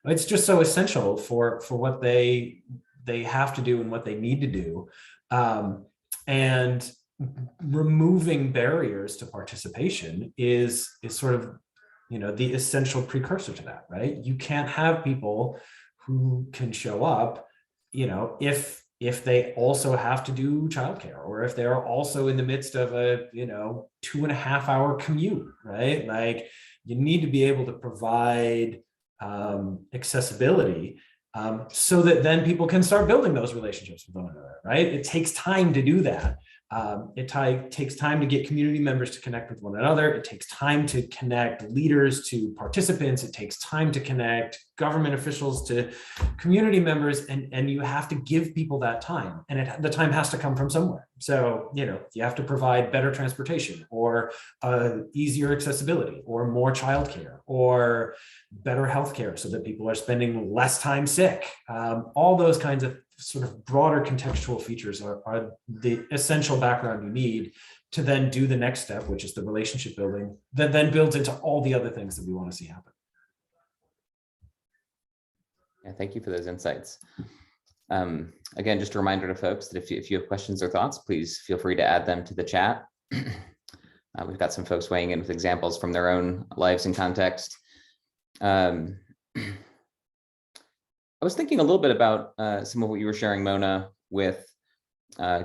It's just so essential for what they have to do and what they need to do. And removing barriers to participation is sort of, the essential precursor to that, right? You can't have people who can show up, if they also have to do childcare, or if they're also in the midst of a 2.5 hour commute, right? Like, you need to be able to provide accessibility, so that then people can start building those relationships with one another, right? It takes time to do that. It takes time to get community members to connect with one another. It takes time to connect leaders to participants. It takes time to connect government officials to community members, and you have to give people that time, and the time has to come from somewhere. So, you have to provide better transportation, or easier accessibility, or more childcare, or better healthcare, so that people are spending less time sick. All those kinds of sort of broader contextual features are the essential background you need to then do the next step, which is the relationship building, that then builds into all the other things that we want to see happen. Yeah, thank you for those insights. Again, just a reminder to folks that if you have questions or thoughts, please feel free to add them to the chat. We've got some folks weighing in with examples from their own lives and context. I was thinking a little bit about some of what you were sharing, Mona, with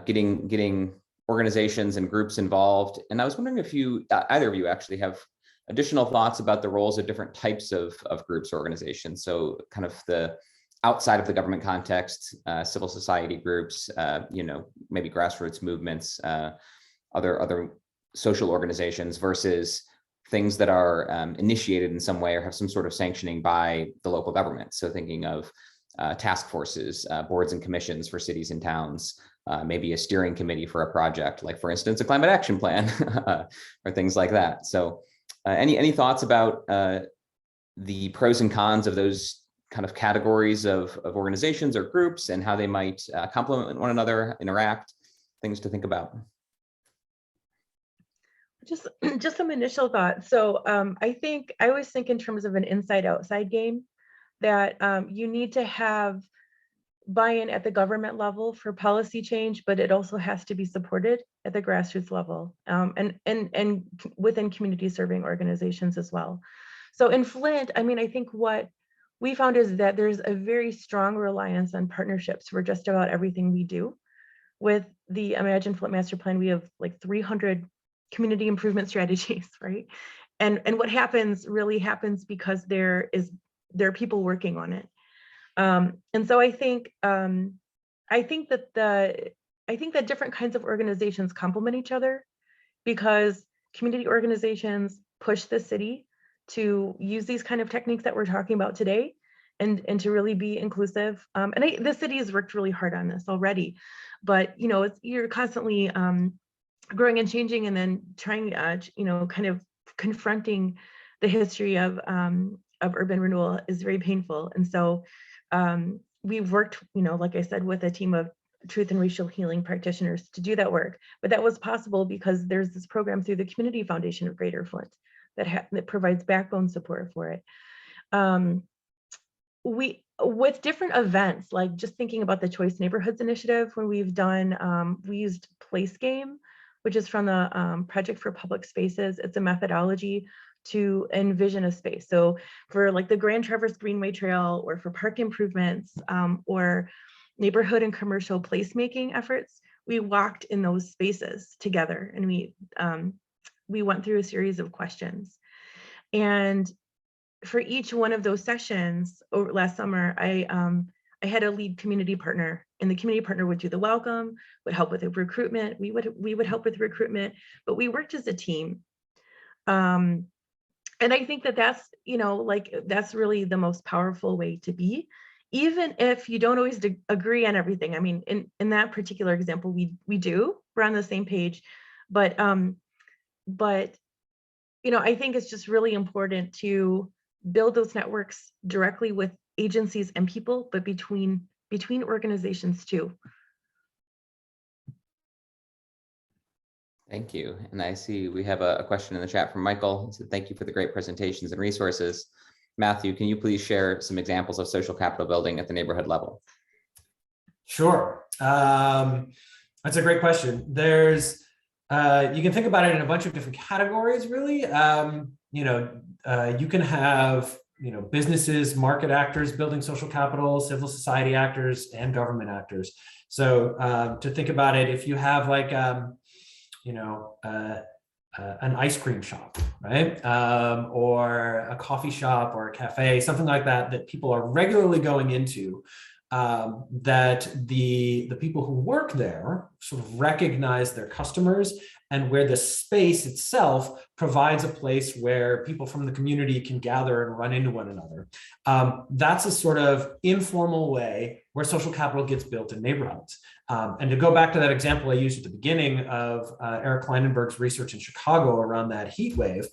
getting organizations and groups involved. And I was wondering if either of you actually have additional thoughts about the roles of different types of groups or organizations. So kind of the outside of the government context, civil society groups, maybe grassroots movements, other social organizations, versus things that are initiated in some way or have some sort of sanctioning by the local government. So thinking of task forces, boards and commissions for cities and towns, maybe a steering committee for a project, like for instance, a climate action plan or things like that. So any thoughts about the pros and cons of those kind of categories of organizations or groups, and how they might complement one another, interact, things to think about? Just some initial thoughts. So I always think in terms of an inside-outside game, that you need to have buy-in at the government level for policy change, but it also has to be supported at the grassroots level, and within community serving organizations as well. So in Flint, I think what we found is that there's a very strong reliance on partnerships for just about everything we do. With the Imagine Flint Master Plan, we have like 300 community improvement strategies, right? And what really happens because there are people working on it. And so I think that different kinds of organizations complement each other, because community organizations push the city to use these kind of techniques that we're talking about today, and to really be inclusive. The city has worked really hard on this already, but you're constantly growing and changing, and then trying, kind of confronting the history of urban renewal is very painful. And so we've worked, like I said, with a team of truth and racial healing practitioners to do that work. But that was possible because there's this program through the Community Foundation of Greater Flint that provides backbone support for it. With different events, like just thinking about the Choice Neighborhoods Initiative, when we've done, we used Place Game, which is from the Project for Public Spaces. It's a methodology to envision a space. So for like the Grand Traverse Greenway Trail, or for park improvements, or neighborhood and commercial placemaking efforts, we walked in those spaces together, and we went through a series of questions. And for each one of those sessions over last summer, I had a lead community partner, and the community partner would do the welcome, would help with the recruitment. We would help with recruitment, but we worked as a team. And I think that that's really the most powerful way to be, even if you don't always agree on everything. In that particular example, we're on the same page, but I think it's just really important to build those networks directly with agencies and people, but between organizations too. Thank you. And I see we have a question in the chat from Michael. So thank you for the great presentations and resources. Matthew, can you please share some examples of social capital building at the neighborhood level? Sure. That's a great question. There's, you can think about it in a bunch of different categories, really. You can have, businesses, market actors building social capital, civil society actors, and government actors. So to think about it, if you have like, an ice cream shop, right? Or a coffee shop or a cafe, something like that, that people are regularly going into, that the people who work there sort of recognize their customers, and where the space itself provides a place where people from the community can gather and run into one another. That's a sort of informal way where social capital gets built in neighborhoods. And to go back to that example I used at the beginning of Eric Kleinenberg's research in Chicago around that heat wave,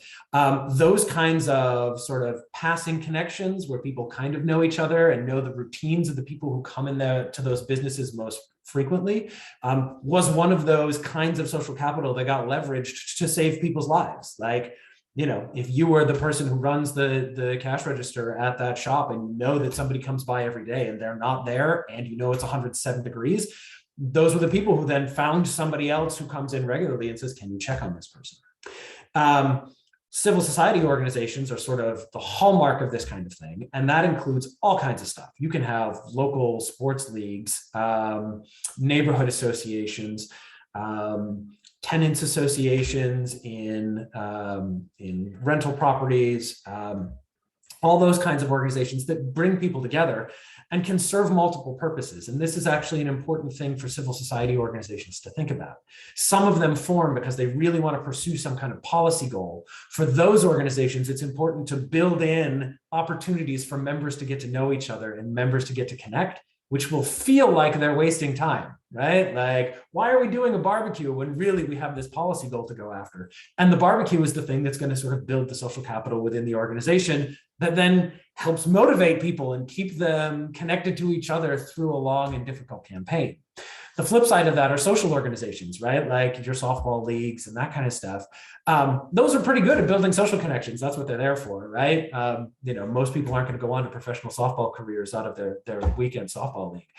those kinds of sort of passing connections where people kind of know each other and know the routines of the people who come in there to those businesses most frequently, was one of those kinds of social capital that got leveraged to save people's lives. Like, if you were the person who runs the cash register at that shop and you know that somebody comes by every day and they're not there, and it's 107 degrees, those were the people who then found somebody else who comes in regularly and says, can you check on this person? Civil society organizations are sort of the hallmark of this kind of thing, and that includes all kinds of stuff. You can have local sports leagues, neighborhood associations, tenants associations in rental properties, all those kinds of organizations that bring people together and can serve multiple purposes. And this is actually an important thing for civil society organizations to think about. Some of them form because they really want to pursue some kind of policy goal. For those organizations, it's important to build in opportunities for members to get to know each other and members to get to connect, which will feel like they're wasting time, right? Like, why are we doing a barbecue when really we have this policy goal to go after? And the barbecue is the thing that's going to sort of build the social capital within the organization that then helps motivate people and keep them connected to each other through a long and difficult campaign. The flip side of that are social organizations, right? Like your softball leagues and that kind of stuff. Those are pretty good at building social connections. That's what they're there for, right? Most people aren't going to go on to professional softball careers out of their weekend softball league.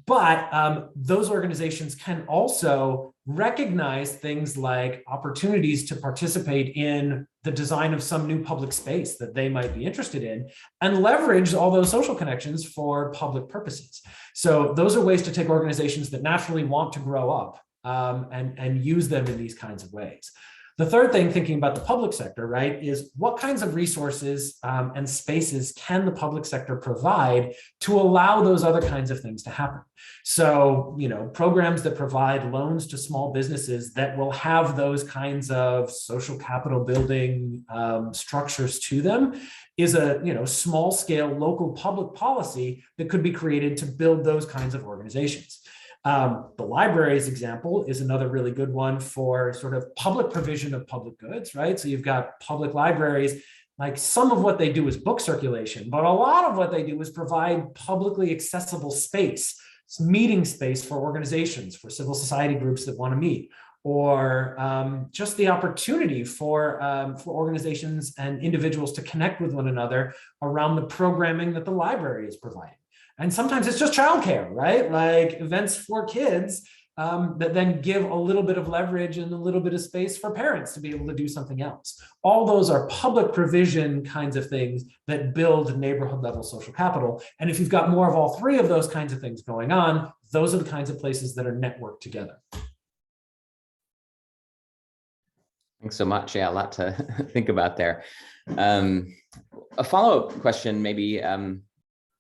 But those organizations can also recognize things like opportunities to participate in the design of some new public space that they might be interested in and leverage all those social connections for public purposes. So those are ways to take organizations that naturally want to grow up and use them in these kinds of ways. The third thing, thinking about the public sector, right, is what kinds of resources and spaces can the public sector provide to allow those other kinds of things to happen? So, programs that provide loans to small businesses that will have those kinds of social capital building structures to them is a, small scale local public policy that could be created to build those kinds of organizations. The library's example is another really good one for sort of public provision of public goods, right? So you've got public libraries, like some of what they do is book circulation, but a lot of what they do is provide publicly accessible space, meeting space for organizations, for civil society groups that want to meet, or just the opportunity for organizations and individuals to connect with one another around the programming that the library is providing. And sometimes it's just childcare, right? Like events for kids that then give a little bit of leverage and a little bit of space for parents to be able to do something else. All those are public provision kinds of things that build neighborhood level social capital. And if you've got more of all three of those kinds of things going on, those are the kinds of places that are networked together. Thanks so much. Yeah, a lot to think about there. A follow-up question, maybe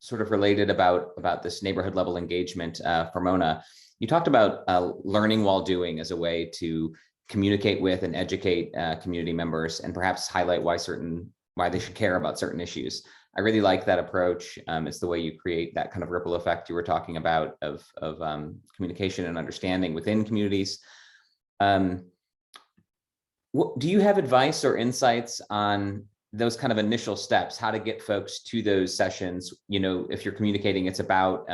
sort of related about this neighborhood level engagement for Mona. You talked about learning while doing as a way to communicate with and educate community members and perhaps highlight why they should care about certain issues. I really like that approach. It's the way you create that kind of ripple effect you were talking about of communication and understanding within communities. Do you have advice or insights on those kind of initial steps, how to get folks to those sessions? If you're communicating, it's about,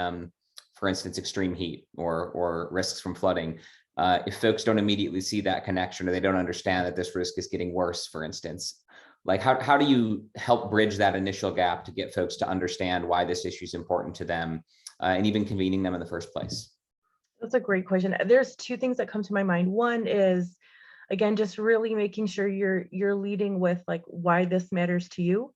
for instance, extreme heat or risks from flooding. If folks don't immediately see that connection or they don't understand that this risk is getting worse, for instance, like how do you help bridge that initial gap to get folks to understand why this issue is important to them, and even convening them in the first place? That's a great question. There's two things that come to my mind. One is, again, just really making sure you're leading with like why this matters to you.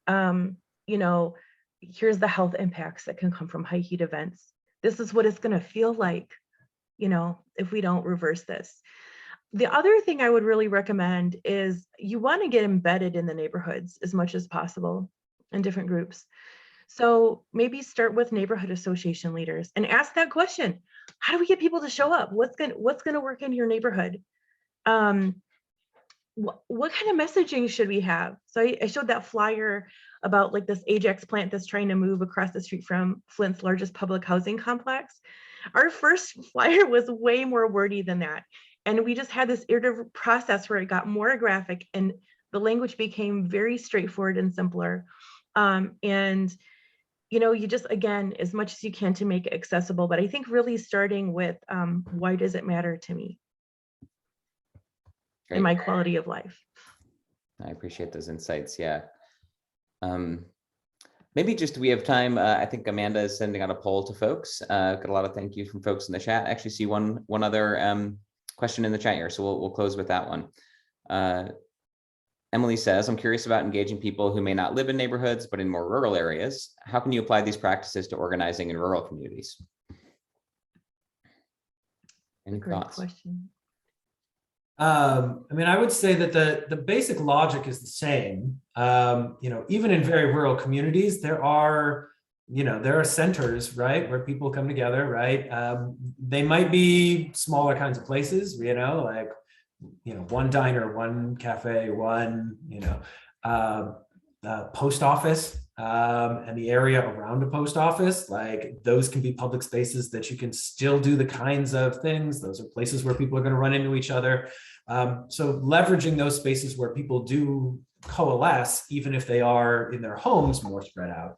You know, here's the health impacts that can come from high heat events. This is what it's going to feel like, you know, if we don't reverse this. The other thing I would really recommend is you want to get embedded in the neighborhoods as much as possible in different groups. So maybe start with neighborhood association leaders and ask that question. How do we get people to show up? What's going to work in your neighborhood? What kind of messaging should we have? So I showed that flyer about like this Ajax plant that's trying to move across the street from Flint's largest public housing complex. Our first flyer was way more wordy than that. And we just had this iterative process where it got more graphic and the language became very straightforward and simpler. And, you know, you just, again, as much as you can to make it accessible, but I think really starting with why does it matter to me? Great. And my quality of life. I appreciate those insights. Yeah. Maybe just, we have time. I think Amanda is sending out a poll to folks. Got a lot of thank you from folks in the chat. I actually see one other question in the chat here, so we'll close with that one. Emily says, I'm curious about engaging people who may not live in neighborhoods, but in more rural areas. How can you apply these practices to organizing in rural communities? Any thoughts? Question. I mean, I would say that the basic logic is the same. You know, even in very rural communities, there are centers, right, where people come together, right? They might be smaller kinds of places, you know, like, you know, one diner, one cafe, one, you know, post office, and the area around a post office, like those can be public spaces that you can still do the kinds of things. Those are places where people are going to run into each other. So leveraging those spaces where people do coalesce, even if they are in their homes more spread out,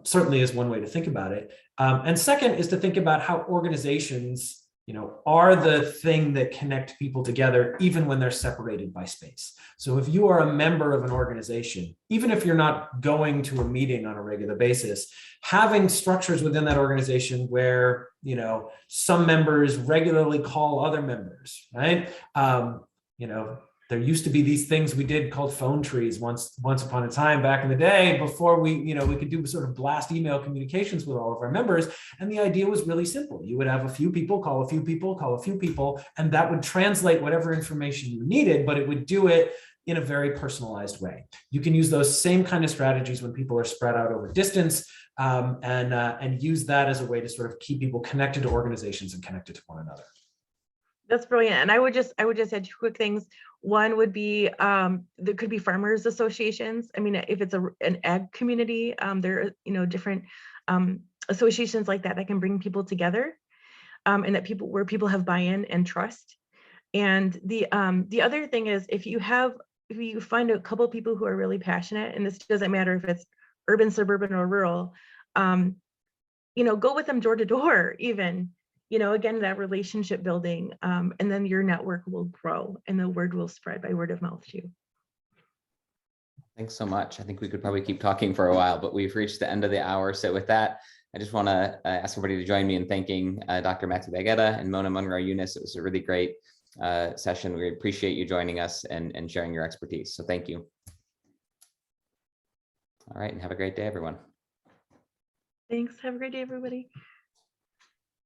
certainly is one way to think about it. And second is to think about how organizations, you know, are the thing that connect people together, even when they're separated by space. So if you are a member of an organization, even if you're not going to a meeting on a regular basis, having structures within that organization where, you know, some members regularly call other members, right? You know, there used to be these things we did called phone trees once upon a time back in the day, before we could do sort of blast email communications with all of our members. And the idea was really simple. You would have a few people call a few people, call a few people, and that would translate whatever information you needed, but it would do it in a very personalized way. You can use those same kind of strategies when people are spread out over distance, and use that as a way to sort of keep people connected to organizations and connected to one another. That's brilliant. And I would just add two quick things. One would be, there could be farmers associations. I mean, if it's an ag community, there are, you know, different associations like that can bring people together, and that where people have buy-in and trust. And the other thing is, if you find a couple of people who are really passionate, and this doesn't matter if it's urban, suburban, or rural, you know, go with them door to door, even. You know, again, that relationship building, and then your network will grow and the word will spread by word of mouth too. Thanks so much. I think we could probably keep talking for a while, but we've reached the end of the hour. So with that, I just want to ask everybody to join me in thanking Dr. Matthew Baggetta and Mona Monroe-Younis. It was a really great session. We appreciate you joining us and sharing your expertise. So thank you. All right, and have a great day, everyone. Thanks. Have a great day, everybody.